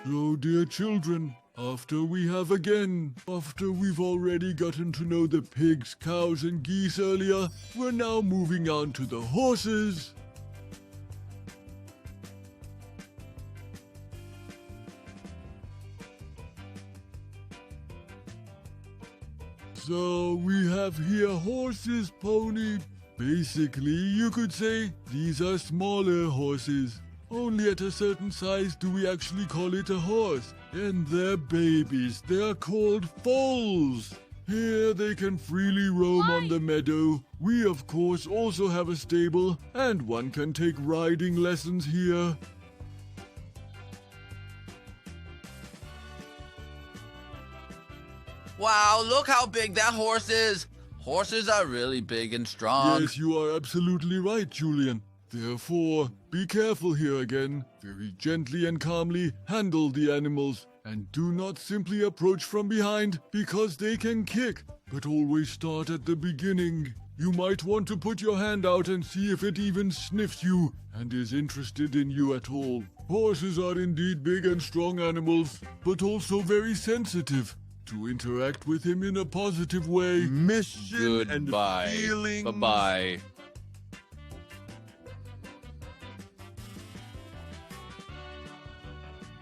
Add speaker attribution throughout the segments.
Speaker 1: So, dear children, after we've already gotten to know the pigs, cows, and geese earlier, we're now moving on to the horses. So we have here horses, pony. Basically, you could say these are smaller horses. Only at a certain size do we actually call it a horse. And they're babies. They are called foals. Here they can freely roam on the meadow. We, of course, also have a stable, and one can take riding lessons here.
Speaker 2: Wow, look how big that horse is. Horses are really big and strong.
Speaker 1: Yes, you are absolutely right, Julian. Therefore, be careful here again. Very gently and calmly handle the animals. And do not simply approach from behind, because they can kick. But always start at the beginning. You might want to put your hand out and see if it even sniffs you and is interested in you at all. Horses are indeed big and strong animals, but also very sensitive. To interact with him in a positive way.
Speaker 3: Mission and
Speaker 2: Goodbye.
Speaker 3: feelings.
Speaker 2: Bye-bye.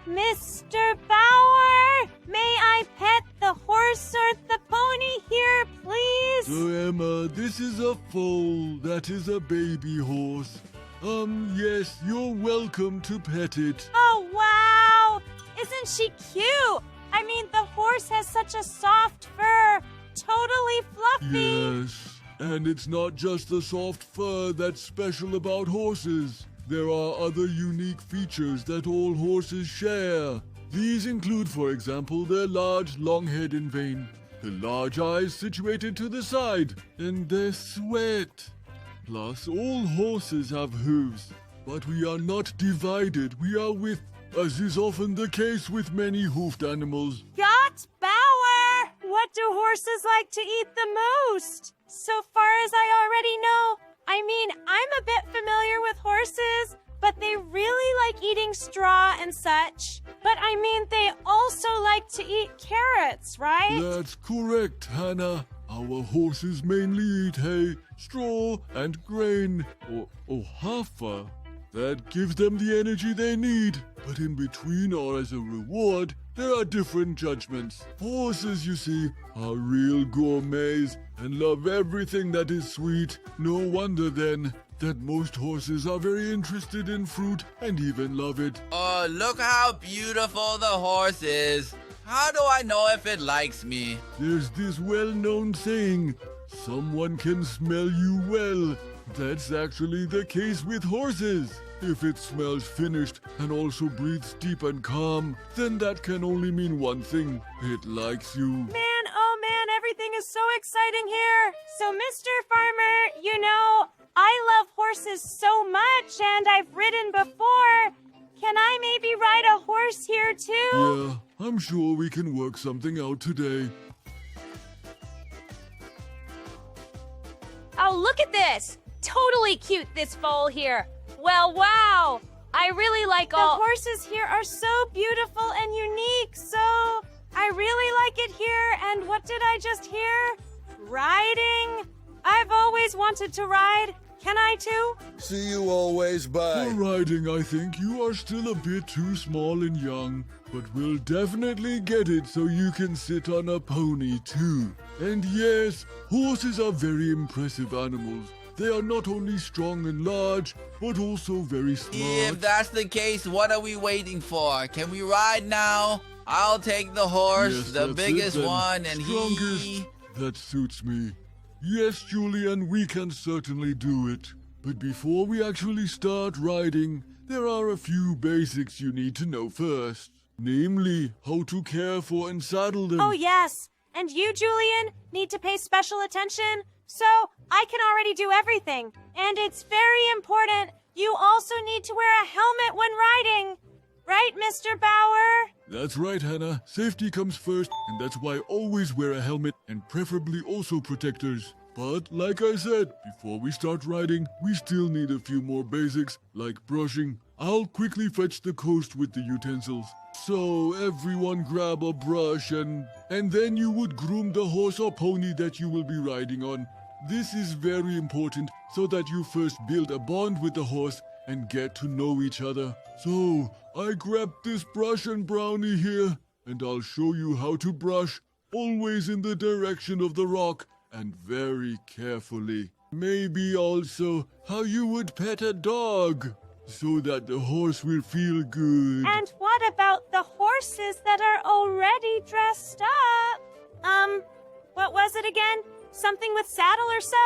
Speaker 4: Mr. Bauer, may I pet the horse or the pony here, please?
Speaker 1: So, Emma, this is a foal. That is a baby horse. Yes, you're welcome to pet it.
Speaker 4: Oh, wow! Isn't she cute? I mean, the horse has such a soft fur. Totally fluffy.
Speaker 1: Yes, and it's not just the soft fur that's special about horses. There are other unique features that all horses share. These include, for example, their large, long head and vein, the large eyes situated to the side, and their sweat. Plus, all horses have hooves, but we are not divided. We are with, as is often the case with many hoofed animals.
Speaker 4: Got Bauer! What do horses like to eat the most? So far as I already know, I mean, I'm a bit familiar with horses, but they really like eating straw and such. But I mean, they also like to eat carrots, right?
Speaker 1: That's correct, Hannah. Our horses mainly eat hay, straw, and grain, or hafa. That gives them the energy they need. But in between or as a reward, there are different judgments. Horses, you see, are real gourmets and love everything that is sweet. No wonder, then, that most horses are very interested in fruit and even love it.
Speaker 2: Oh, look how beautiful the horse is. How do I know if it likes me?
Speaker 1: There's this well-known saying, someone can smell you well. That's actually the case with horses. If it smells finished and also breathes deep and calm, then that can only mean one thing. It likes you.
Speaker 4: Man, oh man, everything is so exciting here. So, Mr. Farmer, you know, I love horses so much and I've ridden before. Can I maybe ride a horse here too?
Speaker 1: Yeah, I'm sure we can work something out today.
Speaker 4: Oh, look at this. Totally cute, this foal here. Well, wow. I really like all... The horses here are so beautiful and unique, so I really like it here. And what did I just hear? Riding? I've always wanted to ride. Can I too?
Speaker 3: See you always, bye.
Speaker 1: For riding, I think you are still a bit too small and young, but we'll definitely get it so you can sit on a pony too. And yes, horses are very impressive animals. They are not only strong and large, but also very smart.
Speaker 2: If that's the case, what are we waiting for? Can we ride now? I'll take the horse,
Speaker 1: Yes,
Speaker 2: the
Speaker 1: that's
Speaker 2: biggest
Speaker 1: it then.
Speaker 2: one, and
Speaker 1: Strongest. That suits me. Yes, Julian, we can certainly do it. But before we actually start riding, there are a few basics you need to know first. Namely, how to care for and saddle them.
Speaker 4: Oh, yes. And you, Julian, need to pay special attention. So, I can already do everything. And it's very important. You also need to wear a helmet when riding. Right, Mr. Bauer?
Speaker 1: That's right, Hannah. Safety comes first, and that's why always wear a helmet, and preferably also protectors. But, like I said, before we start riding, we still need a few more basics, like brushing. I'll quickly fetch the coast with the utensils. So everyone grab a brush and then you would groom the horse or pony that you will be riding on. This is very important so that you first build a bond with the horse and get to know each other. So I grabbed this brush and Brownie here, and I'll show you how to brush, always in the direction of the rock and very carefully. Maybe also how you would pet a dog so that the horse will feel good.
Speaker 4: And what about the horses that are already dressed up? What was it again? Something with saddle or so?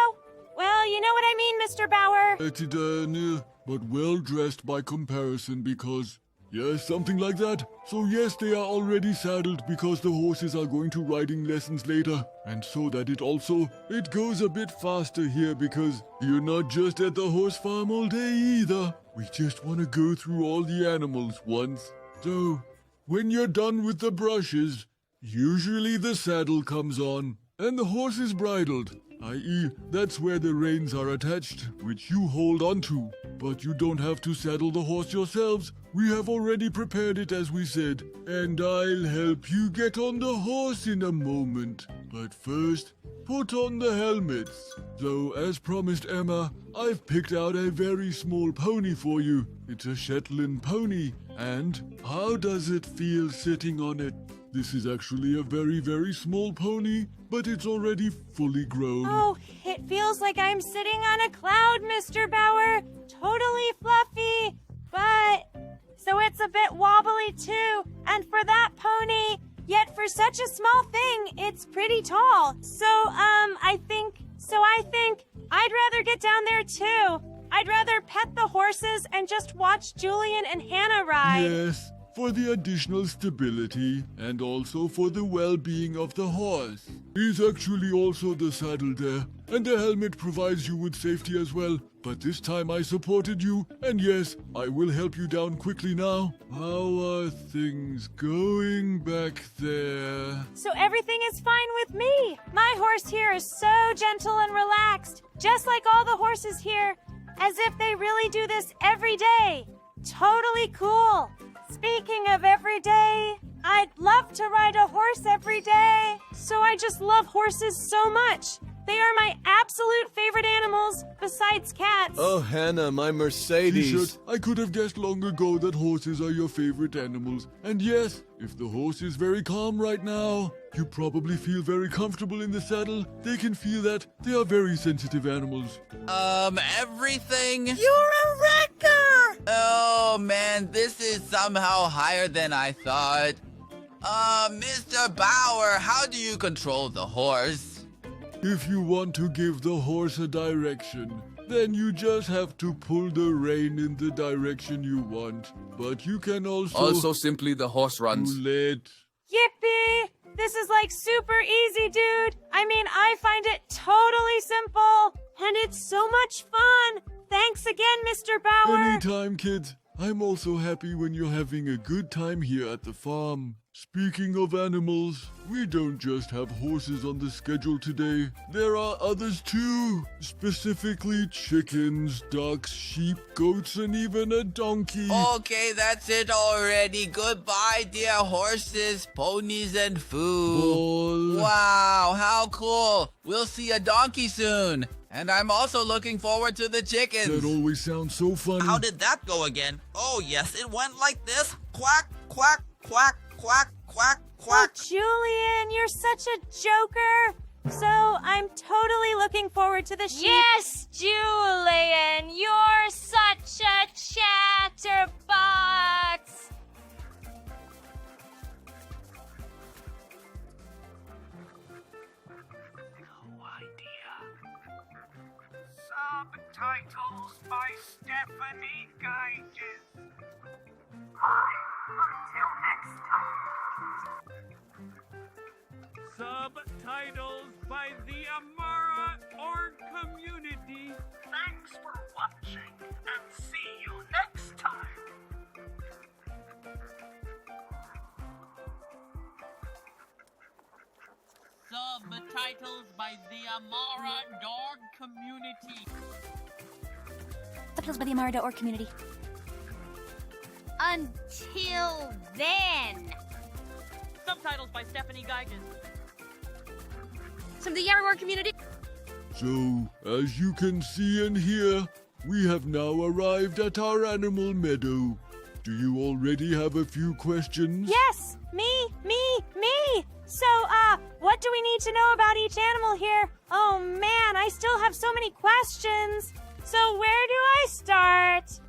Speaker 4: Well, you know what I mean, Mr. Bauer.
Speaker 1: But well dressed by comparison because, yes, something like that. So yes, they are already saddled because the horses are going to riding lessons later. And so that it goes a bit faster here because you're not just at the horse farm all day either. We just want to go through all the animals once. So, when you're done with the brushes, usually the saddle comes on and the horse is bridled, i.e., that's where the reins are attached, which you hold onto. But you don't have to saddle the horse yourselves. We have already prepared it as we said, and I'll help you get on the horse in a moment. But first, put on the helmets. So, as promised, Emma, I've picked out a very small pony for you. It's a Shetland pony. And how does it feel sitting on it? This is actually a very, very small pony, but it's already fully grown.
Speaker 4: Oh, it feels like I'm sitting on a cloud, Mr. Bauer. Totally fluffy, but so it's a bit wobbly too. And for that pony, yet for such a small thing, it's pretty tall. So, I think I'd rather get down there too. I'd rather pet the horses and just watch Julian and Hannah ride.
Speaker 1: Yes, for the additional stability and also for the well-being of the horse. He's actually also the saddle there, and the helmet provides you with safety as well. But this time I supported you, and yes, I will help you down quickly now. How are things going back there?
Speaker 4: So everything is fine with me. My horse here is so gentle and relaxed, just like all the horses here, as if they really do this every day. Totally cool. Speaking of every day, I'd love to ride a horse every day. So I just love horses so much. They are my absolute favorite animals, besides cats.
Speaker 3: Oh, Hannah, my Mercedes.
Speaker 1: T-shirt, I could have guessed long ago that horses are your favorite animals. And yes, if the horse is very calm right now, you probably feel very comfortable in the saddle. They can feel that. They are very sensitive animals.
Speaker 2: Everything?
Speaker 5: You're a wrecker!
Speaker 2: Oh, man, this is somehow higher than I thought. Mr. Bauer, how do you control the horse?
Speaker 1: If you want to give the horse a direction, then you just have to pull the rein in the direction you want. But you can also
Speaker 5: simply the horse runs.
Speaker 1: pull it.
Speaker 4: Yippee! This is like super easy, dude. I mean, I find it totally simple, and it's so much fun. Thanks again, Mr. Bauer.
Speaker 1: Anytime, kids. I'm also happy when you're having a good time here at the farm. Speaking of animals, we don't just have horses on the schedule today. There are others too. Specifically chickens, ducks, sheep, goats, and even a donkey.
Speaker 2: Okay, that's it already. Goodbye, dear horses, ponies, and food.
Speaker 1: Ball.
Speaker 2: Wow, how cool. We'll see a donkey soon. And I'm also looking forward to the
Speaker 1: That
Speaker 2: chickens.
Speaker 1: always sounds so funny.
Speaker 5: How did that go again? Oh, yes, it went like this. Quack, quack, quack, quack, quack,
Speaker 4: Oh,
Speaker 5: quack.
Speaker 4: Julian, you're such a joker. So I'm totally looking forward to the sheep.
Speaker 6: Yes, Julian, you're such a chatterbox.
Speaker 7: Subtitles by Stephanie Geiges. Until next time. Subtitles by the Amara Org community. Thanks for watching and see you next time.
Speaker 8: Subtitles by the Amara Dog community.
Speaker 9: Subtitles by the Amara.org community.
Speaker 6: Until then.
Speaker 8: subtitles by Stephanie Geiges.
Speaker 6: From the Yarrow community.
Speaker 1: So, as you can see and hear, we have now arrived at our animal meadow. Do you already have a few questions?
Speaker 4: Yes, me. So, what do we need to know about each animal here? Oh man, I still have so many questions. So where do I start?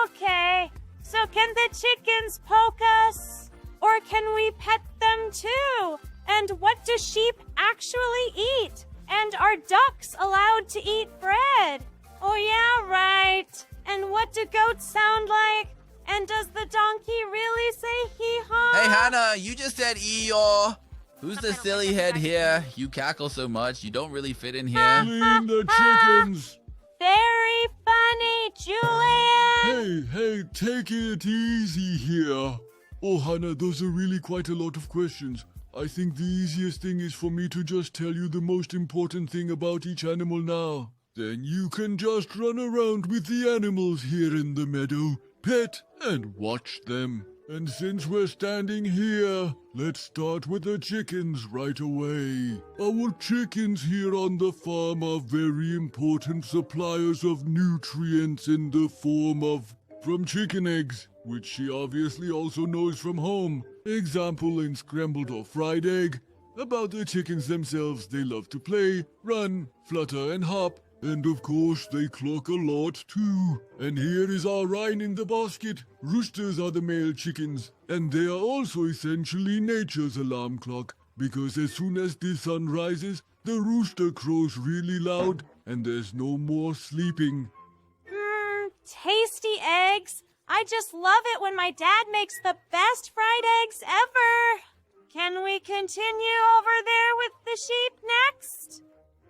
Speaker 4: Okay, so can the chickens poke us? Or can we pet them too? And what do sheep actually eat? And are ducks allowed to eat bread? Oh yeah, right. And what do goats sound like? And does the donkey really say hee-haw?
Speaker 2: Hey, Hannah, you just said Eeyore. Who's the silly head here? You cackle so much, you don't really fit in here.
Speaker 1: Clean the chickens!
Speaker 4: Very funny, Julian!
Speaker 1: Hey, take it easy here. Oh, Hannah, those are really quite a lot of questions. I think the easiest thing is for me to just tell you the most important thing about each animal now. Then you can just run around with the animals here in the meadow, pet and watch them. And since we're standing here, let's start with the chickens right away. Our chickens here on the farm are very important suppliers of nutrients in the form of from chicken eggs, which she obviously also knows from home. Example in scrambled or fried egg. About the chickens themselves, they love to play, run, flutter and hop. And of course, they cluck a lot too. And here is our Rhine in the basket. Roosters are the male chickens, and they are also essentially nature's alarm clock, because as soon as the sun rises, the rooster crows really loud, and there's no more sleeping.
Speaker 4: Tasty eggs. I just love it when my dad makes the best fried eggs ever. Can we continue over there with the sheep next?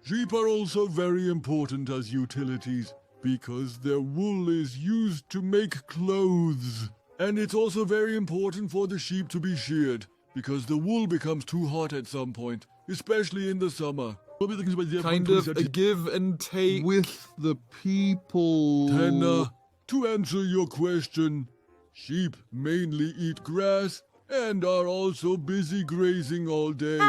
Speaker 1: Sheep are also very important as utilities because their wool is used to make clothes. And it's also very important for the sheep to be sheared because the wool becomes too hot at some point, especially in the summer.
Speaker 3: Kind of a give and take with the people.
Speaker 1: Hannah, to answer your question, sheep mainly eat grass and are also busy grazing all day.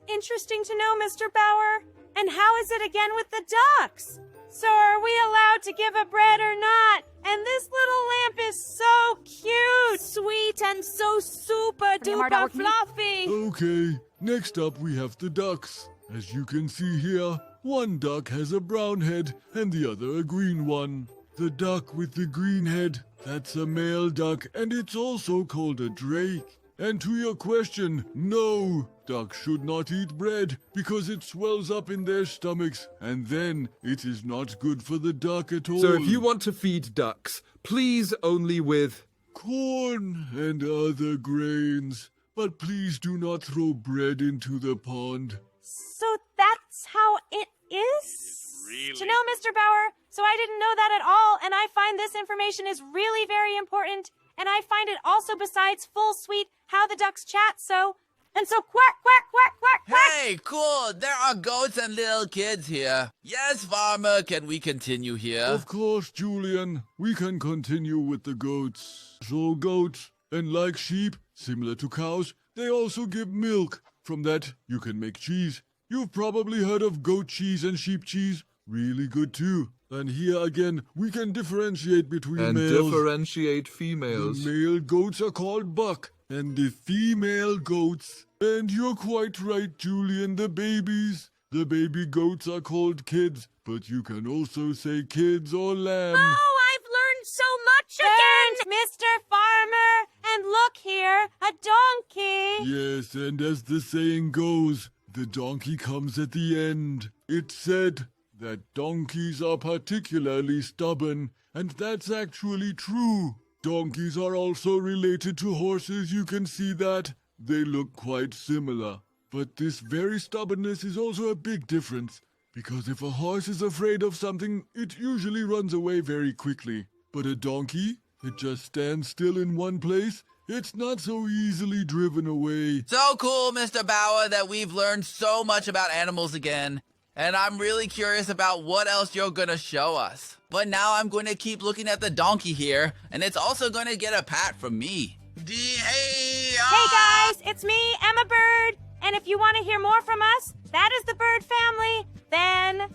Speaker 4: Interesting to know, Mr. Bauer. And how is it again with the ducks? So are we allowed to give a bread or not? And this little lamp is so cute, sweet, and so super duper fluffy.
Speaker 1: Okay, next up we have the ducks. As you can see here, one duck has a brown head and the other a green one. The duck with the green head, that's a male duck, and it's also called a drake. And to your question, no, ducks should not eat bread because it swells up in their stomachs, and then it is not good for the duck at all.
Speaker 3: So if you want to feed ducks, please only with
Speaker 1: corn and other grains, but please do not throw bread into the pond.
Speaker 4: So that's how it is?
Speaker 7: Really?
Speaker 4: To know, Mr. Bauer, so I didn't know that at all, and I find this information is really very important. And I find it also, besides full sweet, how the ducks chat, so quack, quack, quack, quack, quack.
Speaker 2: Hey, cool. There are goats and little kids here. Yes, farmer, can we continue here?
Speaker 1: Of course, Julian. We can continue with the goats. So goats, and like sheep, similar to cows, they also give milk. From that, you can make cheese. You've probably heard of goat cheese and sheep cheese. Really good too. And here again, we can differentiate between
Speaker 3: and
Speaker 1: males.
Speaker 3: differentiate females.
Speaker 1: The male goats are called buck, and the female goats. And you're quite right, Julian, the babies. The baby goats are called kids, but you can also say kids or lamb.
Speaker 6: Oh, I've learned so much again!
Speaker 4: Mr. Farmer, and look here, a donkey.
Speaker 1: Yes, and as the saying goes, the donkey comes at the end. It's said that donkeys are particularly stubborn, and that's actually true. Donkeys are also related to horses, you can see that. They look quite similar. But this very stubbornness is also a big difference, because if a horse is afraid of something, it usually runs away very quickly. But a donkey, it just stands still in one place. It's not so easily driven away.
Speaker 2: So cool, Mr. Bauer, that we've learned so much about animals again. And I'm really curious about what else you're gonna show us. But now I'm going to keep looking at the donkey here, and it's also going to get a pat from me. Hey
Speaker 4: guys, it's me, Emma Bird. And if you want to hear more from us, that is the Bird family, then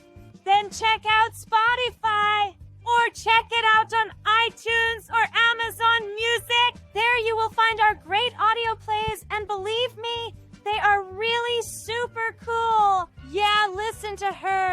Speaker 4: check out Spotify. Or check it out on iTunes or Amazon Music. There you will find our great audio plays, and believe me, they are really super cool. Yeah, listen to her.